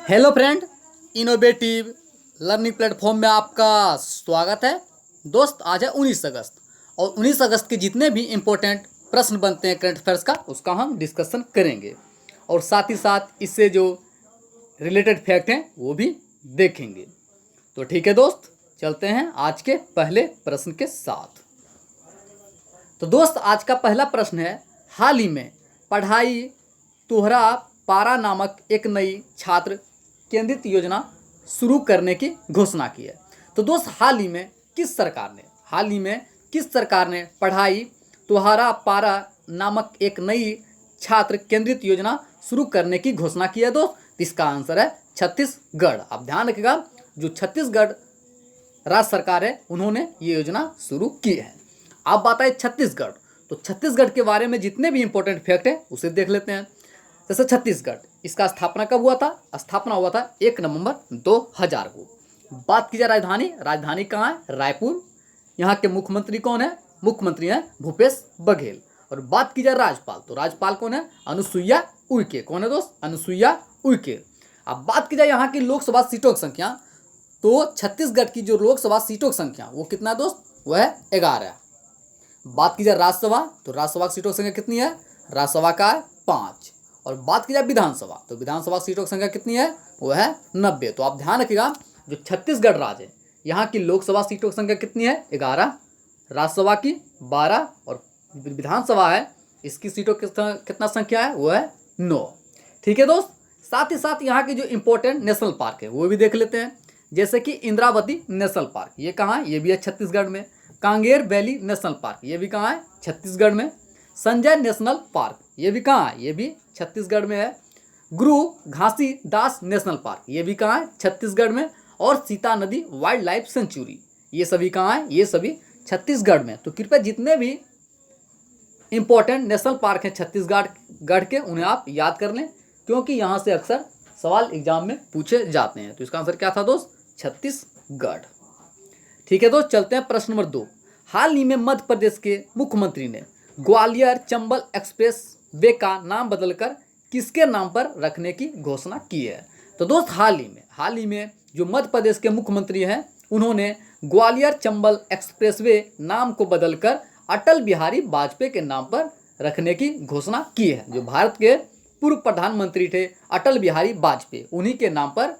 Hello friend, innovative learning platform में आपका स्वागत है। दोस्त, आज है 19 अगस्त और 19 अगस्त के जितने भी इम्पोर्टेंट प्रश्न बनते हैं करंट अफेयर्स का, उसका हम डिस्कशन करेंगे और साथ ही साथ इससे जो रिलेटेड फैक्ट हैं वो भी देखेंगे। तो ठीक है दोस्त, चलते हैं आज के पहले प्रश्न के साथ। तो दोस्त, आज का पहला प्रश्न है, हाल ही में पढ़ाई तुहरा पारा नामक एक नई छात्र केंद्रित योजना शुरू करने की घोषणा की है। तो दोस्त, हाल ही में किस सरकार ने पढ़ाई तुहारा पारा नामक एक नई छात्र केंद्रित योजना शुरू करने की घोषणा की है दोस्त? इसका आंसर है छत्तीसगढ़। आप ध्यान रखिएगा, जो छत्तीसगढ़ राज्य सरकार है उन्होंने ये योजना शुरू की है। अब बात है छत्तीसगढ़, तो छत्तीसगढ़ के बारे में जितने भी इंपॉर्टेंट फैक्ट है उसे देख लेते हैं। जैसे छत्तीसगढ़, इसका स्थापना कब हुआ था? स्थापना हुआ था 1 नवंबर 2000 को। बात की जाए राजधानी कहाँ है? रायपुर। यहाँ के मुख्यमंत्री कौन है? मुख्यमंत्री हैं भूपेश बघेल। और बात की जाए राज्यपाल, तो राज्यपाल कौन है? अनुसुईया उइके। कौन है दोस्त? अनुसुईया उइके। अब बात की जाए यहाँ की लोकसभा सीटों की संख्या, तो छत्तीसगढ़ की जो लोकसभा सीटों की संख्या वो कितना है दोस्त? वह है 11। बात की जाए राज्यसभा, तो राज्यसभा की सीटों की संख्या कितनी है? राज्यसभा का है 5। और बात की जाए विधानसभा, तो विधानसभा सीटों की संख्या कितनी है? वो है 90। तो आप ध्यान रखिएगा, जो छत्तीसगढ़ राज्य है यहाँ की लोकसभा सीटों की संख्या कितनी है? 11, राज्यसभा की 12 और विधानसभा है इसकी सीटों की कितना संख्या है? वो है 9। ठीक है दोस्त, साथ ही साथ यहाँ के जो इम्पोर्टेंट नेशनल पार्क है वो भी देख लेते हैं। जैसे कि इंद्रावती नेशनल पार्क, ये कहाँ है? ये भी है छत्तीसगढ़ में। कांगेर वैली नेशनल पार्क, ये भी कहाँ है? छत्तीसगढ़ में। संजय नेशनल पार्क, ये भी कहाँ है? ये भी छत्तीसगढ़ में है। गुरु घासीदास नेशनल पार्क, ये भी कहाँ है? छत्तीसगढ़ में। और सीता नदी वाइल्ड लाइफ सेंचुरी, ये सभी कहाँ है? ये सभी छत्तीसगढ़ में। तो कृपया जितने भी इंपॉर्टेंट नेशनल पार्क हैं छत्तीसगढ़ के, उन्हें आप याद कर लें, क्योंकि यहाँ से अक्सर सवाल एग्जाम में पूछे जाते हैं। तो इसका आंसर क्या था दोस्त? छत्तीसगढ़। ठीक है दोस्त, चलते हैं प्रश्न नंबर 2। हाल ही में मध्य प्रदेश के मुख्यमंत्री ने ग्वालियर चंबल एक्सप्रेस वे का नाम बदलकर किसके नाम पर रखने की घोषणा की है? तो दोस्त, हाल ही में जो मध्य प्रदेश के मुख्यमंत्री हैं उन्होंने ग्वालियर चंबल एक्सप्रेसवे नाम को बदलकर अटल बिहारी वाजपेयी के नाम पर रखने की घोषणा की है। जो भारत के पूर्व प्रधानमंत्री थे अटल बिहारी वाजपेयी, उन्हीं के नाम पर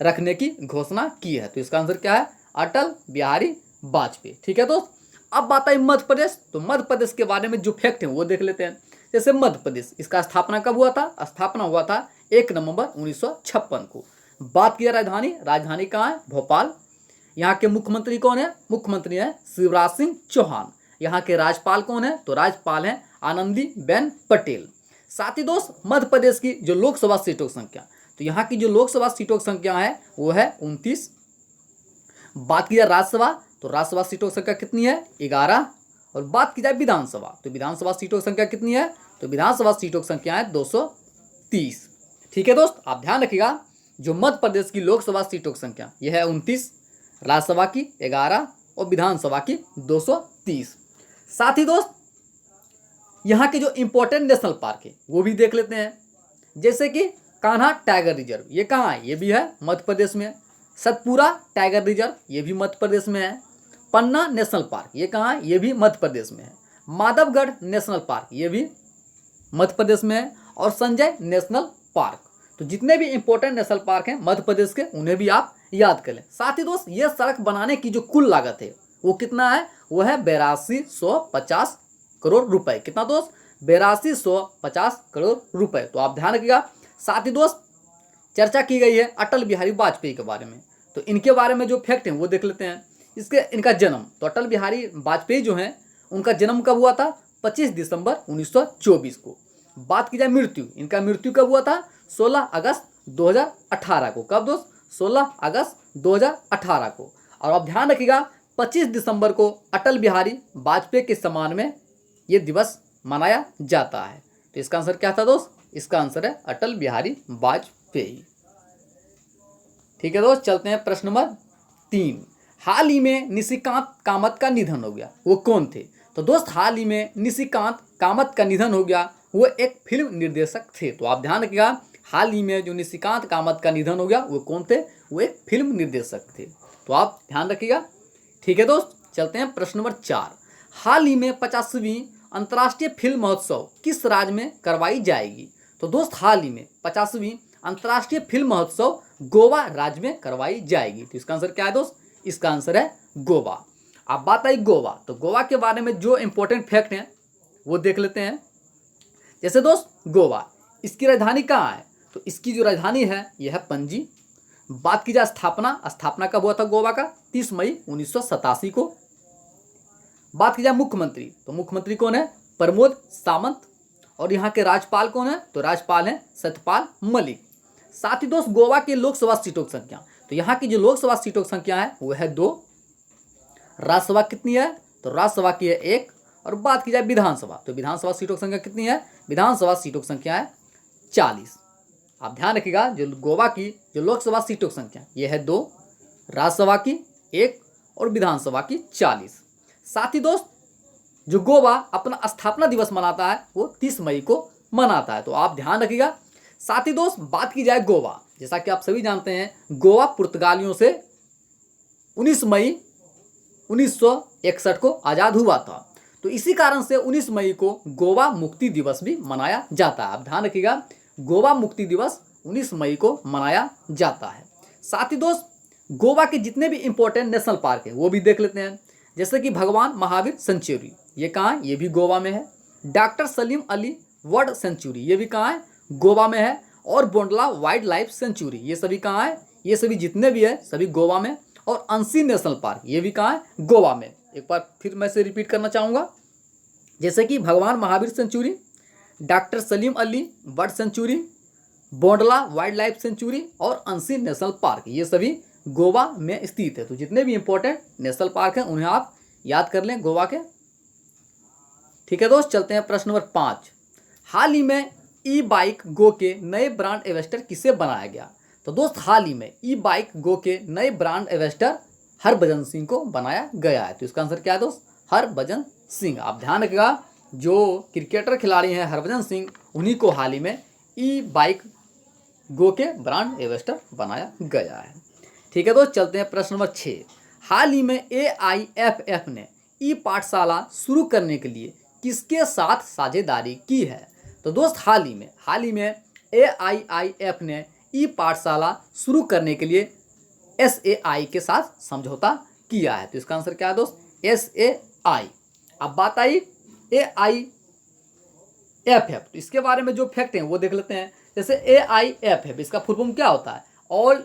रखने की घोषणा की है। तो इसका आंसर क्या है? अटल बिहारी वाजपेयी। ठीक है दोस्त, अब बात आई मध्य प्रदेश, तो मध्य प्रदेश के बारे में जो फैक्ट है वो देख लेते हैं। जैसे मध्य प्रदेश, इसका स्थापना कब हुआ था? स्थापना हुआ था 1 नवंबर 1956 को। बात की राजधानी कहाँ है? भोपाल। यहाँ के मुख्यमंत्री कौन है? मुख्यमंत्री है शिवराज सिंह चौहान। यहाँ के राज्यपाल कौन है? तो राज्यपाल हैं आनंदीबेन पटेल। साथ ही दोस्त, मध्य प्रदेश की जो लोकसभा सीटों की संख्या, तो यहाँ की जो लोकसभा सीटों की संख्या है वो है 29। बात की जाए राज्यसभा, तो राज्यसभा सीटों की संख्या कितनी है? 11। और बात की जाए विधानसभा, तो विधानसभा सीटों की संख्या कितनी है? तो विधानसभा सीटों की संख्या है 230। ठीक है दोस्त, आप ध्यान रखिएगा, जो मध्य प्रदेश की लोकसभा सीटों की संख्या यह है 29, राज्यसभा की 11 और विधानसभा की 230। साथ ही दोस्त, यहाँ के जो इंपॉर्टेंट नेशनल पार्क है वो भी देख लेते हैं। जैसे कि कान्हा टाइगर रिजर्व, ये कहाँ है? ये भी है मध्य प्रदेश में। सतपुरा टाइगर रिजर्व, ये भी मध्य प्रदेश में है। पन्ना नेशनल पार्क, ये कहाँ है? ये भी मध्य प्रदेश में है। माधवगढ़ नेशनल पार्क, ये भी मध्य प्रदेश में है। और संजय नेशनल पार्क। तो जितने भी इंपॉर्टेंट नेशनल पार्क हैं मध्य प्रदेश के, उन्हें भी आप याद कर लें। साथ ही दोस्त, ये सड़क बनाने की जो कुल लागत है वो कितना है? वो है 8250 करोड़ रुपए। कितना दोस्त? 8250 करोड़ रुपए। तो आप ध्यान रखिएगा। साथ ही दोस्त, चर्चा की गई है अटल बिहारी वाजपेयी के बारे में, तो इनके बारे में जो फैक्ट हैं वो देख लेते हैं। इनका जन्म, तो अटल बिहारी वाजपेयी जो हैं उनका जन्म कब हुआ था? 25 दिसंबर 1924 को। बात की जाए मृत्यु, इनका मृत्यु कब हुआ था? 16 अगस्त 2018 को। कब दोस्त? 16 अगस्त 2018 को। और आप ध्यान रखिएगा, 25 दिसंबर को अटल बिहारी वाजपेयी के सम्मान में ये दिवस मनाया जाता है। तो इसका आंसर क्या था दोस्त? इसका आंसर है अटल बिहारी वाजपेयी। ठीक है दोस्त, चलते हैं प्रश्न नंबर 3। हाल ही में निशिकांत कामत का निधन हो गया, वो कौन थे? तो दोस्त, हाल ही में निशिकांत कामत का निधन हो गया, वो एक फिल्म निर्देशक थे। तो आप ध्यान रखिएगा, हाल ही में जो निशिकांत कामत का निधन हो गया वो कौन थे? वो एक फिल्म निर्देशक थे। तो आप ध्यान रखिएगा। ठीक है दोस्त, चलते हैं प्रश्न नंबर 4। हाल ही में 50वीं अंतर्राष्ट्रीय फिल्म महोत्सव किस राज्य में करवाई जाएगी? तो दोस्त हाल ही में 50वीं अंतर्राष्ट्रीय फिल्म महोत्सव गोवा राज्य में करवाई जाएगी। तो इसका आंसर क्या है दोस्त? इसका आंसर है गोवा। अब बात आई गोवा, तो गोवा के बारे में जो इंपॉर्टेंट फैक्ट हैं वो देख लेते हैं। जैसे दोस्त गोवा, इसकी राजधानी कहाँ है? तो इसकी जो राजधानी है यह है पणजी। बात की जाए स्थापना कब हुआ था गोवा का? 30 मई 1987 को। बात की जाए मुख्यमंत्री, तो मुख्यमंत्री कौन है? प्रमोद सावंत। और यहाँ के राज्यपाल कौन है? तो राज्यपाल हैं सत्यपाल मलिक। साथ ही दोस्त गोवा के लोकसभा सीटों की संख्या, तो यहाँ की जो लोकसभा सीटों की संख्या है वो है 2। राज्यसभा कितनी है? तो राज्यसभा की है 1। और बात की जाए विधानसभा, तो विधानसभा सीटों की संख्या कितनी है? विधानसभा सीटों की संख्या है 40। आप ध्यान रखिएगा, जो गोवा की जो लोकसभा सीटों की संख्या ये है 2, राज्यसभा की 1 और विधानसभा की 40। साथ ही दोस्त जो गोवा अपना स्थापना दिवस मनाता है वो 30 मई को मनाता है। तो आप ध्यान रखिएगा। साथ ही दोस्त बात की जाए गोवा, जैसा कि आप सभी जानते हैं गोवा पुर्तगालियों से 19 मई 1961 को आज़ाद हुआ था। तो इसी कारण से 19 मई को गोवा मुक्ति दिवस भी मनाया जाता है। आप ध्यान रखिएगा, गोवा मुक्ति दिवस 19 मई को मनाया जाता है। साथ ही दोस्त गोवा के जितने भी इंपॉर्टेंट नेशनल पार्क हैं वो भी देख लेते हैं। जैसे कि भगवान महावीर सेंचुरी, ये कहाँ है? ये भी गोवा में है। Doctor Salim Ali bird century, ये भी कहाँ है? गोवा में है। और बोंडला वाइल्ड लाइफ सेंचुरी, ये सभी कहाँ है? ये सभी जितने भी है सभी गोवा में। और अंसी नेशनल पार्क, ये भी कहाँ है? गोवा में। एक बार फिर मैं से रिपीट करना चाहूँगा, जैसे कि Bhagwan Mahavir sanctuary, doctor Salim Ali bird sanctuary, Bondla wildlife sanctuary और अंसी नेशनल पार्क, ये सभी गोवा में स्थित है। तो जितने भी इंपॉर्टेंट नेशनल पार्क हैं उन्हें आप याद कर लें गोवा के। ठीक है दोस्त, चलते हैं प्रश्न नंबर 5। हाल ही में ई बाइक गो के नए ब्रांड एम्बेसडर किसे बनाया गया? तो दोस्त हाल ही में ई बाइक गो के नए ब्रांड एम्बेसडर हरभजन सिंह को बनाया गया है। तो इसका आंसर क्या है दोस्त? हरभजन सिंह। आप ध्यान रखिएगा, जो क्रिकेटर खिलाड़ी हैं हरभजन सिंह, उन्हीं को हाल ही में ई बाइक गो के ब्रांड एम्बेसडर बनाया गया है। ठीक है दोस्त, चलते हैं प्रश्न नंबर 6। हाल ही में AIFF ने ई पाठशाला शुरू करने के लिए किसके साथ साझेदारी की है? तो दोस्त हाल ही में AIIF ने ई पाठशाला शुरू करने के लिए SAI के साथ समझौता किया है। तो इसका आंसर क्या है दोस्त? SAI। अब बात आई AIFF, तो इसके बारे में जो फैक्ट हैं वो देख लेते हैं। जैसे AIFF, इसका फुल फॉर्म क्या होता है? All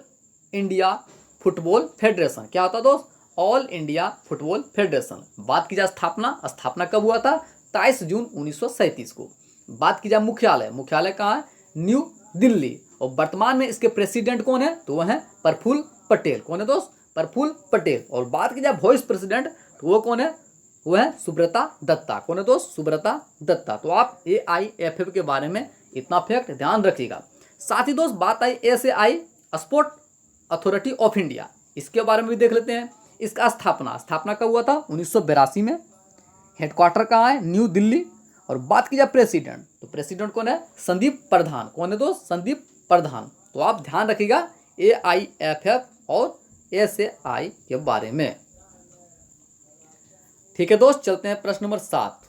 India football federation. क्या होता है दोस्त? All India football federation. बात की जाए स्थापना कब हुआ था? 23 जून 1937 को। बात की जाए मुख्यालय कहाँ है? न्यू दिल्ली। और वर्तमान में इसके प्रेसिडेंट कौन है? तो वह है प्रफुल्ल पटेल। कौन है दोस्त? प्रफुल्ल पटेल। और बात की जाए वाइस प्रेसिडेंट, तो वो कौन है? वो है सुब्रता दत्ता। कौन है दोस्त? सुब्रता दत्ता। तो आप AIFF के बारे में इतना फैक्ट ध्यान रखिएगा। साथ ही दोस्त बात आई SAI sport authority of India, इसके बारे में भी देख लेते हैं। इसका स्थापना कब हुआ था? 1982 में। हेडक्वार्टर कहाँ है? न्यू दिल्ली। और बात की जाए प्रेसिडेंट, तो प्रेसिडेंट कौन है? संदीप प्रधान। कौन है दोस्त? संदीप प्रधान। तो आप ध्यान रखिएगा AIFF और SAI के बारे में। ठीक है दोस्त, चलते हैं प्रश्न नंबर 7।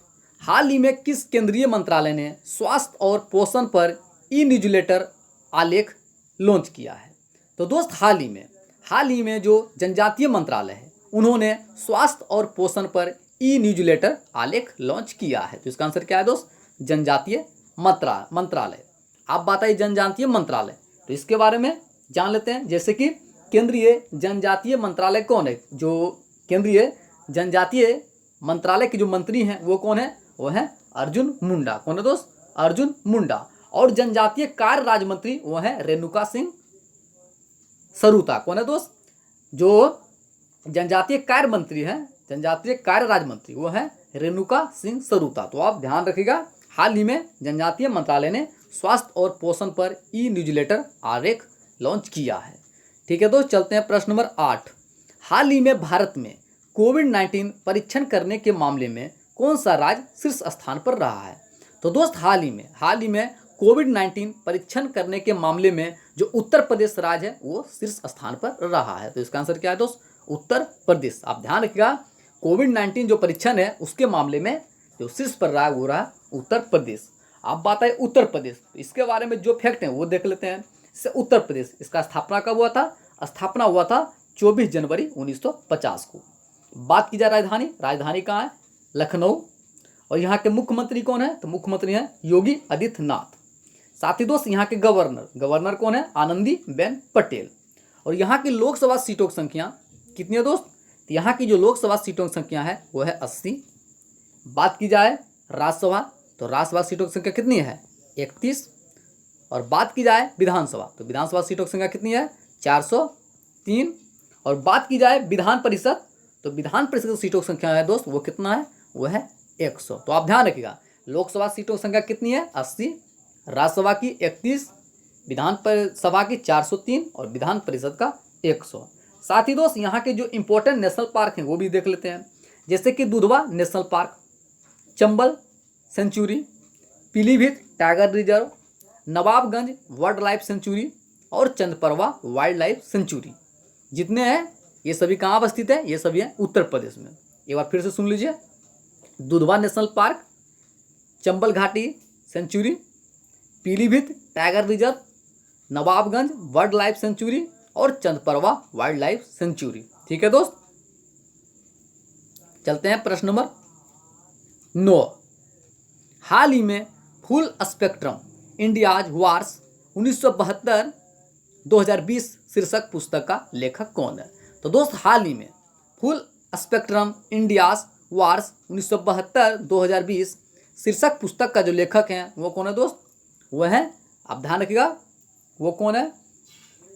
हाल ही में किस केंद्रीय मंत्रालय ने स्वास्थ्य और पोषण पर ई न्यूज़लेटर आलेख लॉन्च किया है? तो दोस्त हाल ही में जो जनजातीय मंत्रालय है उन्होंने स्वास्थ्य और पोषण पर ई न्यूज़लेटर आलेख लॉन्च किया है। तो इसका आंसर क्या है दोस्त? जनजातीय मंत्रालय। आप बात आई जनजातीय मंत्रालय, तो इसके बारे में जान लेते हैं। जैसे कि केंद्रीय जनजातीय मंत्रालय कौन है? जो केंद्रीय जनजातीय मंत्रालय के जो मंत्री हैं वो कौन है? वो है अर्जुन मुंडा। कौन है दोस्त? अर्जुन मुंडा। और जनजातीय कार्य राज्य मंत्री वो है रेणुका सिंह सरूता। कौन है दोस्त? जो जनजातीय कार्य मंत्री हैं, जनजातीय कार्य राज्य मंत्री, वो है रेणुका सिंह सरूता। तो आप ध्यान रखिएगा, हाल ही में जनजातीय मंत्रालय ने स्वास्थ्य और पोषण पर ई न्यूज़लेटर आलेख लॉन्च किया है। ठीक है दोस्त, चलते हैं प्रश्न नंबर 8। हाल ही में भारत में कोविड-19 परीक्षण करने के मामले में कौन सा राज्य शीर्ष स्थान पर रहा है? तो दोस्त हाल ही में कोविड-19 परीक्षण करने के मामले में जो उत्तर प्रदेश राज्य है वो शीर्ष स्थान पर रहा है। तो इसका आंसर क्या है दोस्त? उत्तर प्रदेश। आप ध्यान रखिएगा, कोविड-19 जो परीक्षण है उसके मामले में जो शीर्ष पर रहा है वो रहा उत्तर प्रदेश। अब बात है उत्तर प्रदेश, तो इसके बारे में जो फैक्ट हैं वो देख लेते हैं। इससे उत्तर प्रदेश, इसका स्थापना कब हुआ था? स्थापना हुआ था 24 जनवरी 1950 को। बात की जाए राजधानी, राजधानी कहाँ है? लखनऊ। और यहाँ के मुख्यमंत्री कौन है? तो मुख्यमंत्री हैं योगी आदित्यनाथ। साथ ही दोस्त यहाँ के गवर्नर कौन है? आनंदीबेन पटेल। और यहाँ की लोकसभा सीटों की संख्या कितनी है दोस्त? तो यहाँ की जो लोकसभा सीटों की संख्या है वो है 80। बात की जाए राज्यसभा, तो राज्यसभा सीटों की संख्या कितनी है? 31। और बात की जाए विधानसभा, तो विधानसभा सीटों की संख्या कितनी है? 403। और बात की जाए विधान परिषद, तो विधान परिषद की सीटों की संख्या है दोस्त वो कितना है? वो है 100। तो आप ध्यान रखिएगा, लोकसभा सीटों की संख्या कितनी है? 80, राज्यसभा की 31, विधान सभा की 403 और विधान परिषद का 100। साथ ही दोस्त यहाँ के जो इंपॉर्टेंट नेशनल पार्क हैं वो भी देख लेते हैं, जैसे कि Dudhwa national park, Chambal sanctuary, Pilibhit tiger reserve, Nawabganj wildlife sanctuary और चंदपरवा वाइल्ड लाइफ सेंचुरी। जितने हैं ये सभी कहाँ अवस्थित है? ये सभी हैं उत्तर प्रदेश में। एक बार फिर से सुन लीजिए, Dudhwa national park, Chambal Ghati sanctuary, Pilibhit tiger reserve, Nawabganj wildlife sanctuary और चंदपरवा वाइल्ड लाइफ सेंचुरी। ठीक है दोस्त, चलते हैं प्रश्न नंबर 9। हाल ही में फुल स्पेक्ट्रम इंडियाज वार्स 1972-2020 शीर्षक पुस्तक का लेखक कौन है? तो दोस्त हाल ही में फुल स्पेक्ट्रम इंडियाज वार्स 1972-2020 शीर्षक पुस्तक का जो लेखक हैं वो कौन है दोस्त? वो है, आप ध्यान रखिएगा, वो कौन है?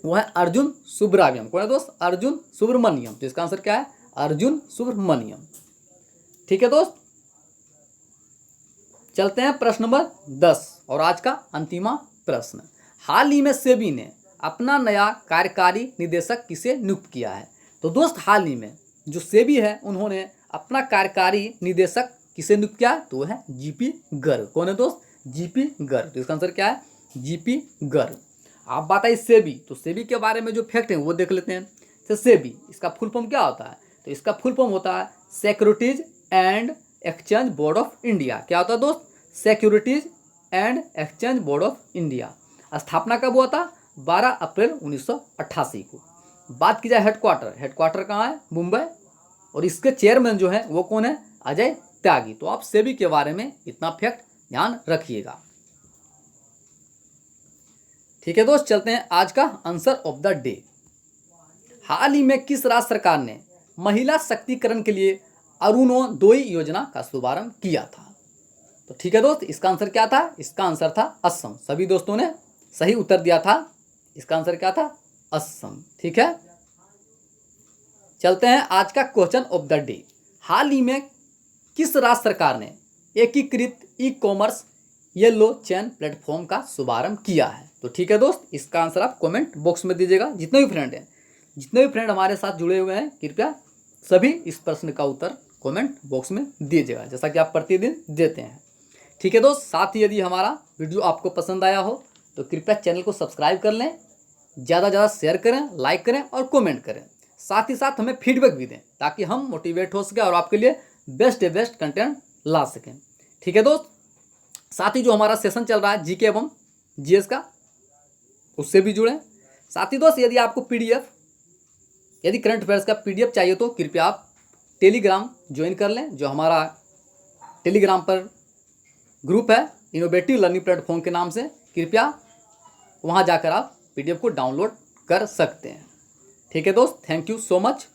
वो है अर्जुन सुब्रमण्यम। कौन है दोस्त? अर्जुन सुब्रमण्यम। तो इसका आंसर क्या है? अर्जुन सुब्रमण्यम। ठीक है दोस्त, चलते हैं प्रश्न नंबर 10 और आज का अंतिमा प्रश्न। हाल ही में सेबी ने अपना नया कार्यकारी निदेशक किसे नियुक्त किया है? तो दोस्त हाल ही में जो सेबी है उन्होंने अपना कार्यकारी निदेशक किसे नियुक्त किया? तो है जीपी गर्ग। कौन है दोस्त? जीपी गर्ग। तो इसका आंसर क्या है? जीपी गर्ग। आप बात आई सेबी, तो सेबी के बारे में जो फैक्ट है वो देख लेते हैं। तो सेबी, इसका फुल फॉर्म क्या होता है? तो इसका फुल फॉर्म होता है securities and exchange board of India. क्या होता है दोस्त? Securities and exchange board of India. स्थापना कब हुआ था? 12 अप्रैल 1988 को। बात की जाए हेडक्वार्टर, हेडक्वार्टर कहाँ है? मुंबई। और इसके चेयरमैन जो है वो कौन है? अजय त्यागी। तो आप सेबी के बारे में इतना फैक्ट ध्यान रखिएगा। ठीक है दोस्त, चलते हैं आज का आंसर ऑफ द डे। हाल ही में किस राज्य सरकार ने महिला शक्तिकरण के लिए अरुणोदय योजना का शुभारंभ किया था? तो ठीक है दोस्त, इसका आंसर क्या था? इसका आंसर था असम। सभी दोस्तों ने सही उत्तर दिया था। इसका आंसर क्या था? असम। ठीक है, चलते हैं आज का क्वेश्चन ऑफ द डे। हाल ही में किस राज्य सरकार ने एकीकृत ई कॉमर्स येलो चैन प्लेटफॉर्म का शुभारंभ किया है? तो ठीक है दोस्त, इसका आंसर आप कमेंट बॉक्स में दीजिएगा। जितने भी फ्रेंड हमारे साथ जुड़े हुए हैं कृपया सभी इस प्रश्न का उत्तर कमेंट बॉक्स में दीजिएगा, जैसा कि आप प्रतिदिन देते हैं। ठीक है दोस्त, साथ ही यदि हमारा वीडियो आपको पसंद आया हो तो कृपया चैनल को सब्सक्राइब कर लें, ज़्यादा ज़्यादा शेयर करें, लाइक करें और कमेंट करें। साथ ही साथ हमें फीडबैक भी दें ताकि हम मोटिवेट हो सकें और आपके लिए बेस्ट कंटेंट ला सकें। ठीक है दोस्त, साथ ही जो हमारा सेशन चल रहा है जीके एवं जीएस का, उससे भी जुड़ें। साथ ही दोस्त यदि आपको पीडीएफ, यदि करंट अफेयर्स का पीडीएफ चाहिए तो कृपया आप टेलीग्राम ज्वाइन कर लें। जो हमारा टेलीग्राम पर ग्रुप है इनोवेटिव लर्निंग प्लेटफॉर्म के नाम से, कृपया वहां जाकर आप पीडीएफ को डाउनलोड कर सकते हैं। ठीक है दोस्त, थैंक यू सो मच।